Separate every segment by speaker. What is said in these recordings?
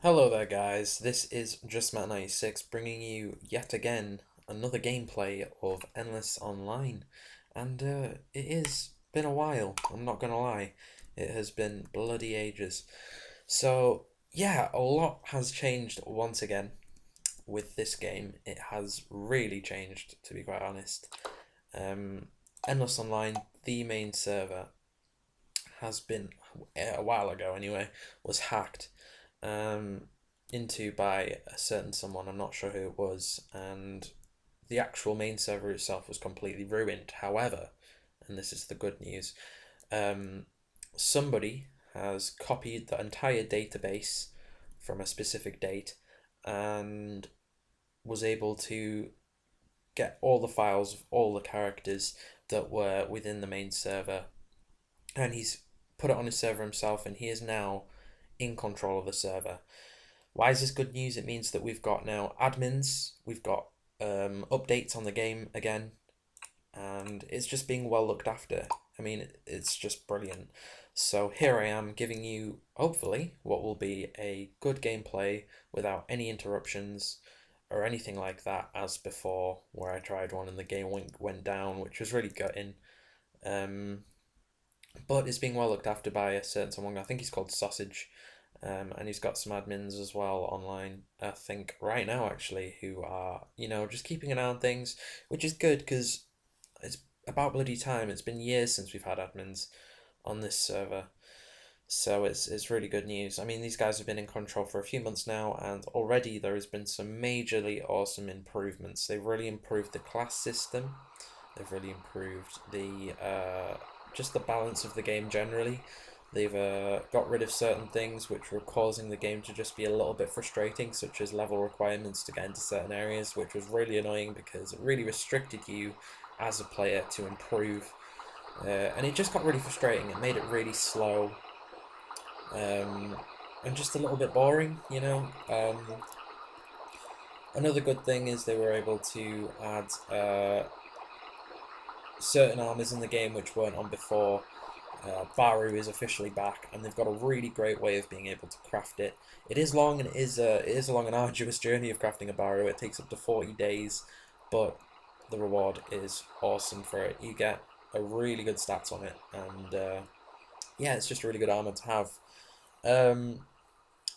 Speaker 1: Hello there, guys. This is JustMatt96 bringing you yet again another gameplay of Endless Online. And it has been a while, I'm not gonna lie. It has been bloody ages. So, yeah, a lot has changed once again with this game. It has really changed, to be quite honest. Um, Endless Online, the main server, has been, a while ago anyway, was hacked um, into by a certain someone. I'm not sure who it was, and the actual main server itself was completely ruined. However, and this is the good news, um, somebody has copied the entire database from a specific date and was able to get all the files of all the characters that were within the main server, and he's put it on his server himself, and he is now in control of the server. Why is this good news? It means that we've got now admins, we've got updates on the game again, and it's just being well looked after. I mean, it's just brilliant. So here I am giving you, hopefully, what will be a good gameplay without any interruptions or anything like that as before, where I tried one and the game went down, which was really gutting. Um, but it's being well looked after by a certain someone. I think he's called Sausage, and he's got some admins as well online. I think right now actually, who are just keeping an eye on things, which is good because it's about bloody time. It's been years since we've had admins on this server. So it's really good news. I mean, these guys have been in control for a few months now, and already there has been some majorly awesome improvements. They've really improved the class system. They've really improved the just the balance of the game generally. They've got rid of certain things which were causing the game to just be a little bit frustrating, such as level requirements to get into certain areas, which was really annoying because it really restricted you as a player to improve. And it just got really frustrating. It made it really slow, um, and just a little bit boring. Another good thing is they were able to add certain armors in the game which weren't on before. Baru is officially back, and they've got a really great way of being able to craft it. It is long, and it is a long and arduous journey of crafting a Baru. It takes up to 40 days, but the reward is awesome for it. You get a really good stats on it, and yeah, it's just a really good armor to have. Um,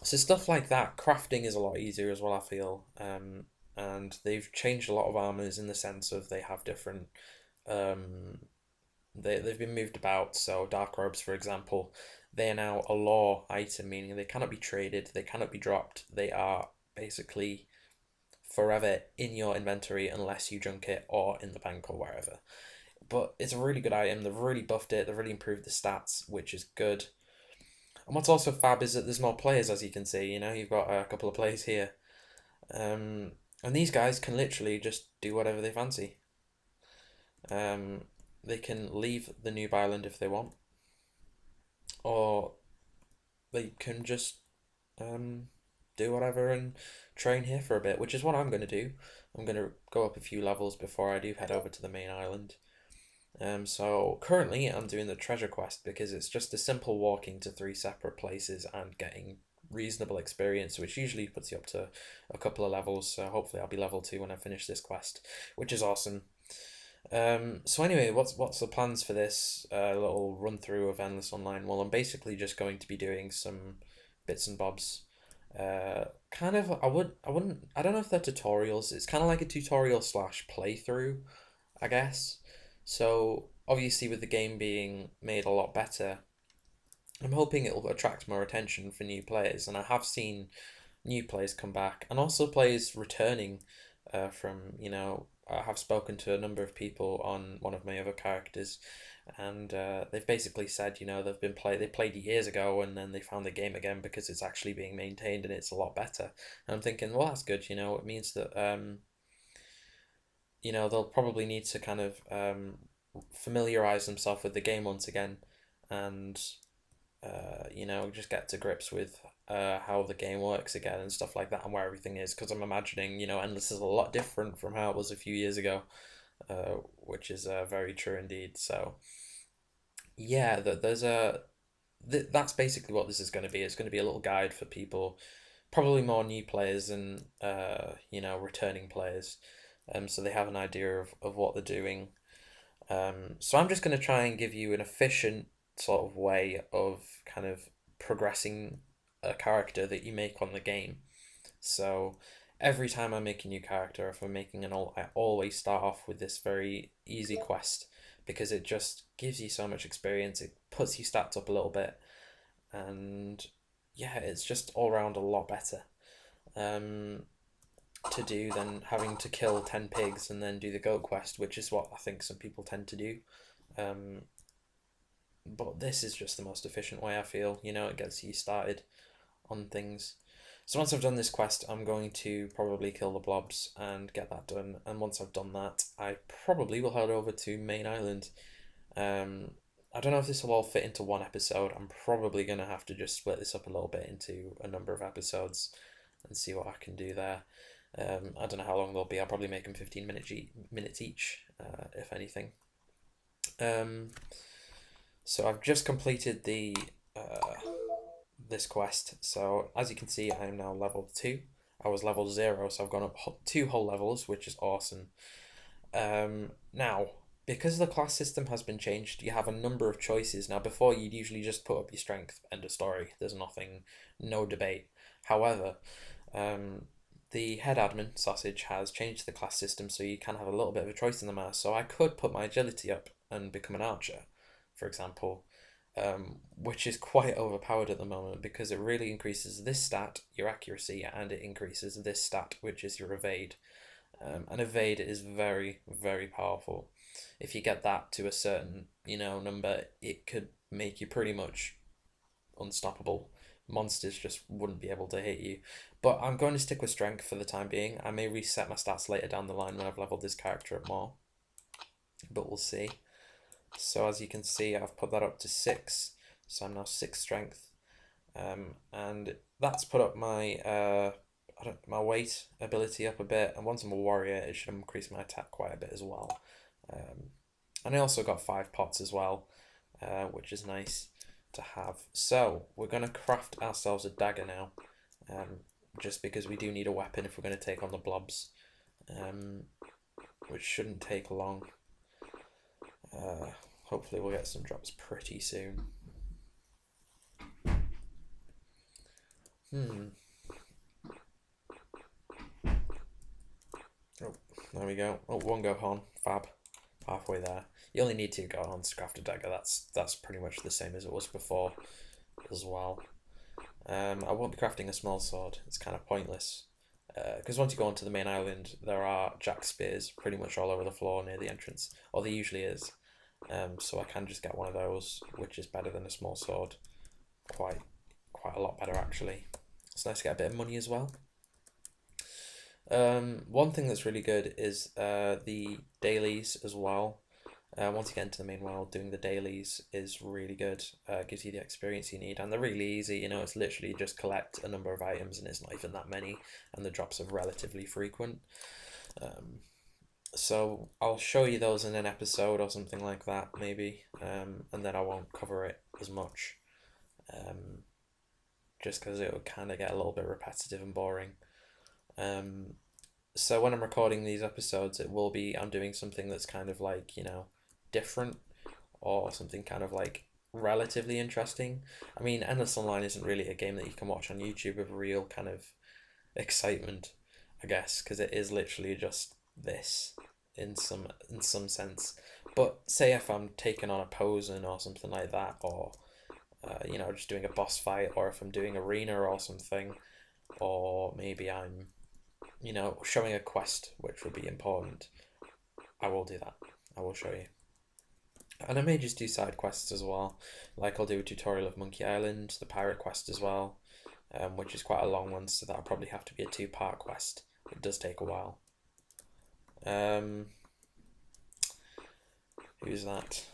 Speaker 1: so stuff like that, crafting is a lot easier as well, I feel. And they've changed a lot of armors in the sense of they have different um, they've been moved about. So dark robes, for example, they are now a law item, meaning they cannot be traded, they cannot be dropped. They are basically forever in your inventory unless you junk it or in the bank or wherever. But it's a really good item. They've really buffed it. They've really improved the stats, which is good. And what's also fab is that there's more players, as you can see. You've got a couple of players here, um, and these guys can literally just do whatever they fancy. Um, they can leave the Noob Island if they want, or they can just um, do whatever and train here for a bit, which is what I'm going to do. I'm going to go up a few levels before I do head over to the main island. So currently I'm doing the treasure quest because it's just a simple walking to three separate places and getting reasonable experience, which usually puts you up to a couple of levels. So hopefully I'll be level 2 when I finish this quest, which is awesome. So anyway, what's the plans for this little run through of Endless Online? Well, I'm basically just going to be doing some bits and bobs. Kind of, I don't know if they're tutorials. It's kind of like a tutorial slash playthrough, I guess. So obviously, with the game being made a lot better, I'm hoping it'll attract more attention for new players. And I have seen new players come back, and also players returning from, I have spoken to a number of people on one of my other characters, and they've basically said, they played years ago, and then they found the game again because it's actually being maintained and it's a lot better. And I'm thinking, well, that's good. It means that they'll probably need to kind of familiarize themselves with the game once again, and just get to grips with how the game works again and stuff like that, and where everything is. Because I'm imagining, Endless is a lot different from how it was a few years ago, which is very true indeed. So yeah, that's basically what this is going to be. It's going to be a little guide for people probably more new players than returning players. So they have an idea of what they're doing. So I'm just going to try and give you an efficient sort of way of kind of progressing a character that you make on the game. So every time I make a new character, if I'm making an alt, I always start off with this very easy quest because it just gives you so much experience. It puts your stats up a little bit, and yeah, it's just all around a lot better um, to do than having to kill 10 pigs and then do the goat quest, which is what I think some people tend to do. Um, but this is just the most efficient way, I feel. It gets you started on things. So once I've done this quest, I'm going to probably kill the blobs and get that done. And once I've done that, I probably will head over to Main Island. I don't know if this will all fit into one episode. I'm probably going to have to just split this up a little bit into a number of episodes and see what I can do there. I don't know how long they'll be. I'll probably make them 15 minutes each, if anything. So I've just completed the this quest. So as you can see, I am now level 2. I was level 0, so I've gone up 2 whole levels, which is awesome. Now, because the class system has been changed, you have a number of choices. Now, before you'd usually just put up your strength, end of story. There's nothing, no debate. However, the head admin, Sausage, has changed the class system so you can have a little bit of a choice in the matter. So I could put my agility up and become an archer, for example, which is quite overpowered at the moment because it really increases this stat, your accuracy, and it increases this stat, which is your evade. And evade is very, very powerful. If you get that to a certain, number, it could make you pretty much unstoppable. Monsters just wouldn't be able to hit you. But I'm going to stick with strength for the time being. I may reset my stats later down the line when I've leveled this character up more. But we'll see. So as you can see, I've put that up to 6. So I'm now 6 strength. And that's put up my my weight ability up a bit. And once I'm a warrior, it should increase my attack quite a bit as well. And I also got 5 pots as well, which is nice to have. So we're going to craft ourselves a dagger now, just because we do need a weapon if we're going to take on the blobs, which shouldn't take long. Hopefully we'll get some drops pretty soon. Oh, there we go. Oh, 1 Gohan, fab. Halfway there. You only need 2 Gohans to craft a dagger. That's pretty much the same as it was before as well. I won't be crafting a small sword. It's kind of pointless. Because once you go onto the main island, there are jack spears pretty much all over the floor near the entrance. Or there usually is. So I can just get one of those, which is better than a small sword. Quite a lot better, actually. It's nice to get a bit of money as well. One thing that's really good is the dailies as well. Once you get into the main world, doing the dailies is really good. Gives you the experience you need, and they're really easy. It's literally just collect a number of items, and it's not even that many, and the drops are relatively frequent. So I'll show you those in an episode or something like that, maybe, and then I won't cover it as much, just because it would kind of get a little bit repetitive and boring. So when I'm recording these episodes, I'm doing something that's kind of like, different, or something kind of like relatively interesting. I mean, Endless Online isn't really a game that you can watch on YouTube with real kind of excitement, I guess, because it is literally just this in some sense. But say if I'm taking on a Posen or something like that, or just doing a boss fight, or if I'm doing arena or something, or maybe I'm showing a quest, which would be important, I will do that. I will show you. And I may just do side quests as well. Like I'll do a tutorial of Monkey Island, the pirate quest as well, which is quite a long one, so that'll probably have to be a 2-part quest. It does take a while. Who's that?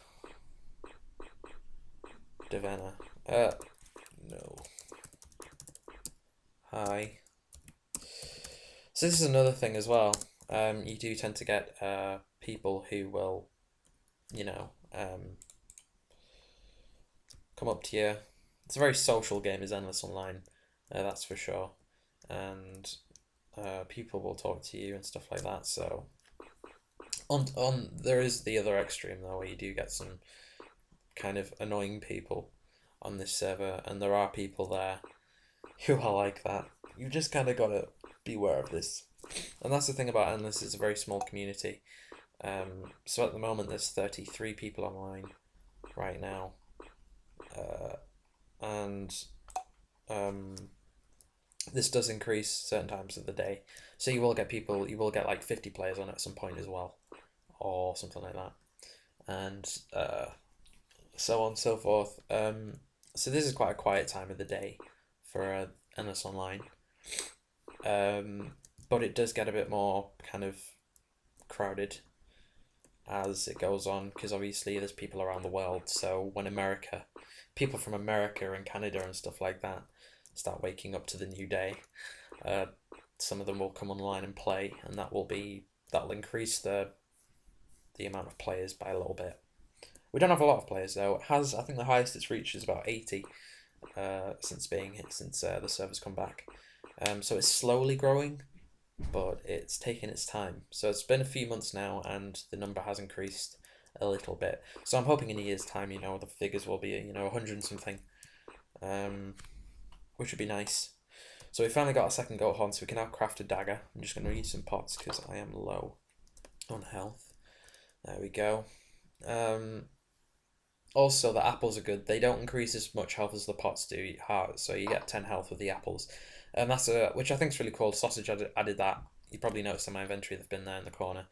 Speaker 1: Devena. No. Hi. So this is another thing as well. You do tend to get people who will, come up to you. It's a very social game, is Endless Online. That's for sure. and people will talk to you and stuff like that. So on there is the other extreme though, where you do get some kind of annoying people on this server, and there are people there who are like that. You just kind of gotta beware of this. And that's the thing about Endless, it's a very small community. So at the moment there's 33 people online right now. And this does increase certain times of the day. So you will get people, you will get like 50 players on at some point as well, or something like that. And so on and so forth. So this is quite a quiet time of the day for Endless Online. But it does get a bit more kind of crowded as it goes on, because obviously there's people around the world. So when people from America and Canada and stuff like that start waking up to the new day, some of them will come online and play, and that'll increase the amount of players by a little bit. We don't have a lot of players though. I think the highest it's reached is about 80 since the server's come back. So it's slowly growing, but it's taking its time. So it's been a few months now, and the number has increased a little bit. So I'm hoping in a year's time, the figures will be 100 and something, which would be nice. So we finally got a second goat horn, so we can now craft a dagger. I'm just going to use some pots because I am low on health. There we go. Also, the apples are good. They don't increase as much health as the pots do, so you get 10 health with the apples. And that's which I think is really cool. Sausage added that. You probably noticed in my inventory they've been there in the corner.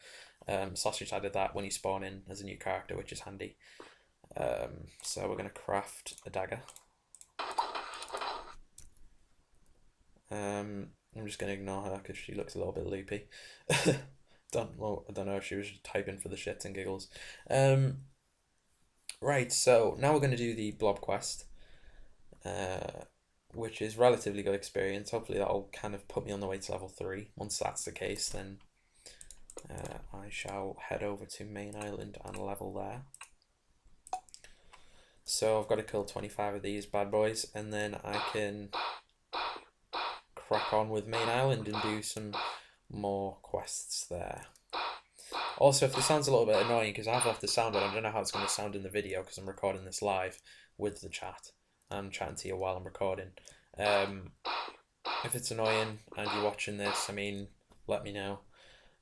Speaker 1: Sausage added that when you spawn in as a new character, which is handy. So we're going to craft a dagger. I'm just going to ignore her because she looks a little bit loopy. I don't know if she was typing for the shits and giggles. Right, so now we're going to do the blob quest, which is relatively good experience. Hopefully that'll kind of put me on the way to level 3. Once that's the case, then I shall head over to Main Island and level there. So I've got to kill 25 of these bad boys, and then I can crack on with Main Island and do some more quests there. Also, if this sounds a little bit annoying, because I've left the sound on, I don't know how it's going to sound in the video because I'm recording this live with the chat. I'm chatting to you while I'm recording. If it's annoying and you're watching this, let me know.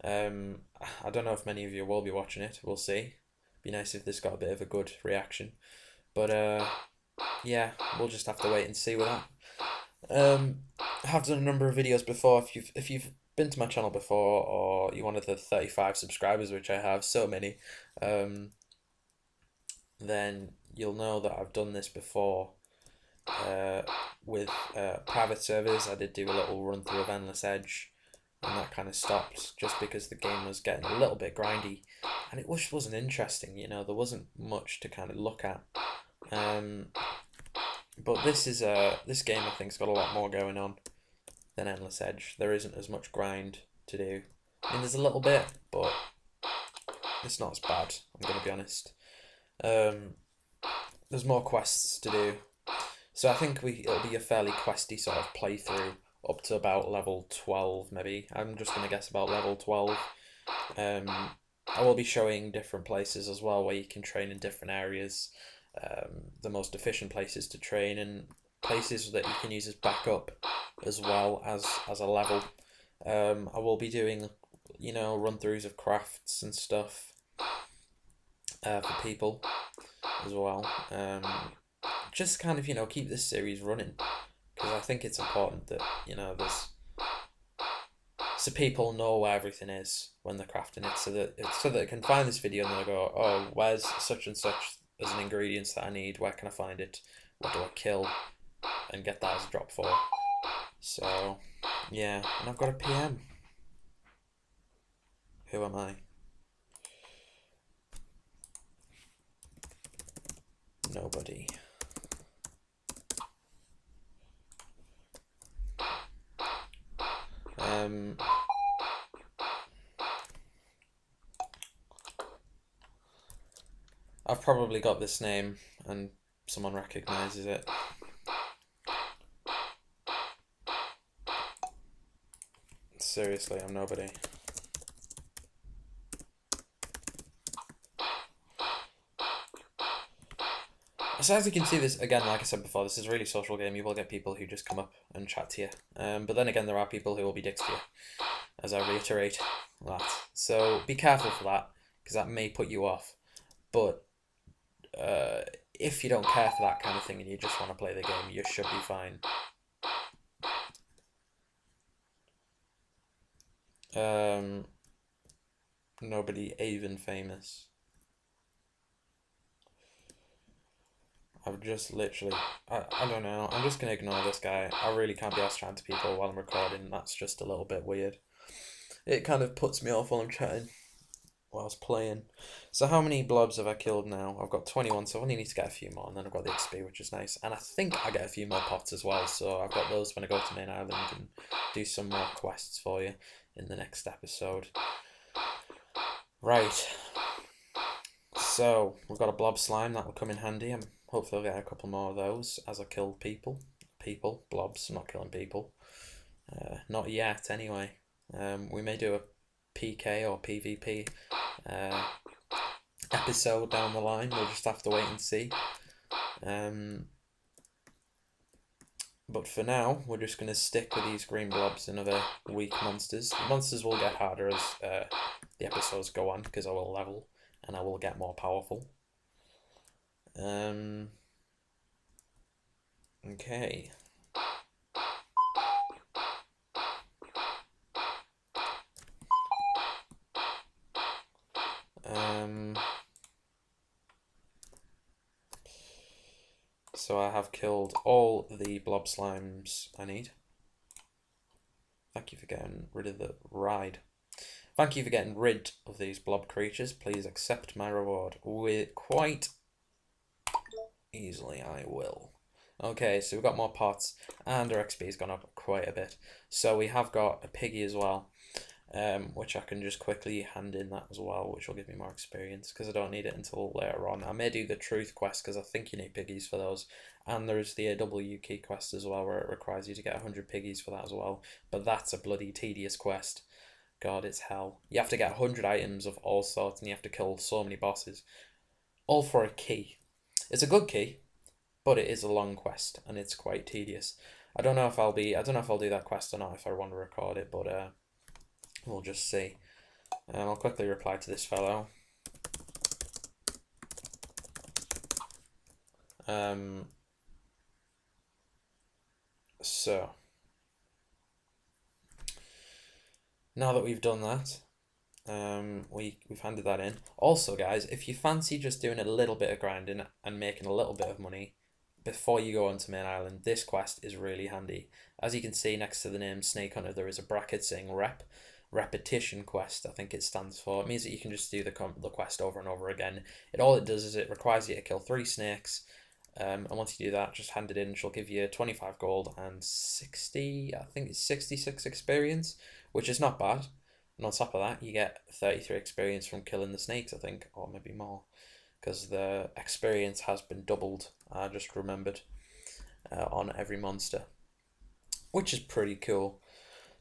Speaker 1: I don't know if many of you will be watching it. We'll see. Be nice if this got a bit of a good reaction. But yeah, we'll just have to wait and see with that. I have done a number of videos before. If you've been to my channel before, or you're one of the 35 subscribers, which I have so many, then you'll know that I've done this before with private servers. I did do a little run through of Endless Edge, and that kind of stopped just because the game was getting a little bit grindy, and it just wasn't interesting. There wasn't much to kind of look at. But this game I think's got a lot more going on than Endless Edge. There isn't as much grind to do. There's a little bit, but it's not as bad, I'm going to be honest. There's more quests to do. So I think it'll be a fairly questy sort of playthrough up to about level 12 maybe. I'm just going to guess about level 12. I will be showing different places as well where you can train in different areas. The most efficient places to train, and places that you can use as backup as well as a level. I will be doing run-throughs of crafts and stuff for people as well. Just kind of keep this series running, because I think it's important that there's so people know where everything is when they're crafting it, so that they can find this video and they'll go, oh, where's such and such as an ingredients that I need, where can I find it, what do I kill, and get that as a drop for. So yeah, and I've got a PM. Who am I? Nobody. I've probably got this name and someone recognizes it. Seriously, I'm nobody. So as you can see, this again, like I said before, this is a really social game. You will get people who just come up and chat to you. But then again, there are people who will be dicks to you, as I reiterate that. So be careful for that, because that may put you off. But if you don't care for that kind of thing and you just want to play the game, you should be fine. Nobody even famous. I've just literally, I don't know, I'm just going to ignore this guy. I really can't be asked chatting to people while I'm recording. That's just a little bit weird. It kind of puts me off while I'm chatting, while I was playing. So how many blobs have I killed now? I've got 21, so I only need to get a few more, and then I've got the XP, which is nice. And I think I get a few more pots as well, so I've got those when I go to Main Island and do some more quests for you in the next episode. Right. So, we've got a blob slime, that will come in handy. I'm hopefully I'll get a couple more of those as I kill people. Blobs, I'm not killing people. Not yet, anyway. We may do a PK or PvP episode down the line. We'll just have to wait and see. But for now, we're just going to stick with these green blobs and other weak monsters. The monsters will get harder as the episodes go on, because I will level and I will get more powerful. Okay. So I have killed all the blob slimes I need. Thank you for getting rid of the ride. Thank you for getting rid of these blob creatures. Please accept my reward. Quite easily, I will. Okay, so we've got more pots, and our XP's gone up quite a bit. So we have got a piggy as well, which I can just quickly hand in that as well, which will give me more experience, because I don't need it until later on. I may do the truth quest, because I think you need piggies for those. And there's the AW key quest as well, where it requires you to get 100 piggies for that as well. But that's a bloody tedious quest. God, it's hell. You have to get 100 items of all sorts, and you have to kill so many bosses. All for a key. It's a good key, but it is a long quest, and it's quite tedious. I don't know if I'll do that quest or not, if I want to record it, but we'll just see. I'll quickly reply to this fellow. So now that we've done that, we've handed that in. Also, guys, if you fancy just doing a little bit of grinding and making a little bit of money before you go onto Main Island, this quest is really handy. As you can see next to the name Snake Hunter, there is a bracket saying repetition quest, I think it stands for. It means that you can just do the quest over and over again. All it does is it requires you to kill 3 snakes. And once you do that, just hand it in. She'll give you 25 gold and 60, I think it's 66 experience, which is not bad. And on top of that, you get 33 experience from killing the snakes, I think, or maybe more, because the experience has been doubled. I just remembered on every monster, which is pretty cool.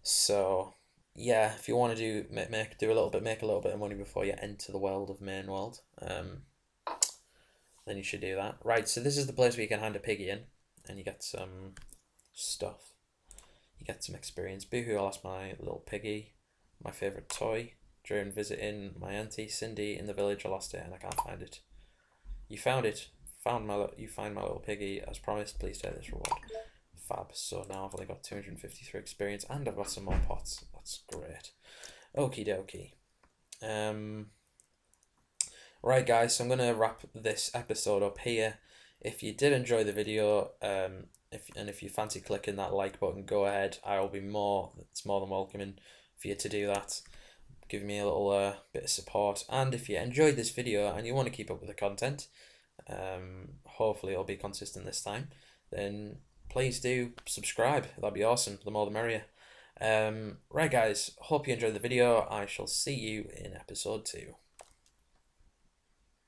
Speaker 1: So yeah, if you want to make a little bit of money before you enter the world of Main World, then you should do that. Right, so this is the place where you can hand a piggy in, and you get some stuff. You get some experience. Boohoo, I lost my little piggy, my favourite toy. During visiting my auntie Cindy in the village, I lost it and I can't find it. You found it. You find my little piggy. As promised, please take this reward. Fab. So now I've only got 253 experience, and I've got some more pots. That's great. Okie dokie. Right, guys, so I'm going to wrap this episode up here. If you did enjoy the video, if you fancy clicking that like button, go ahead. It's more than welcoming for you to do that. Give me a little bit of support. And if you enjoyed this video and you want to keep up with the content, hopefully it'll be consistent this time, then please do subscribe. That'd be awesome. The more the merrier. Right, guys, hope you enjoyed the video. I shall see you in episode 2.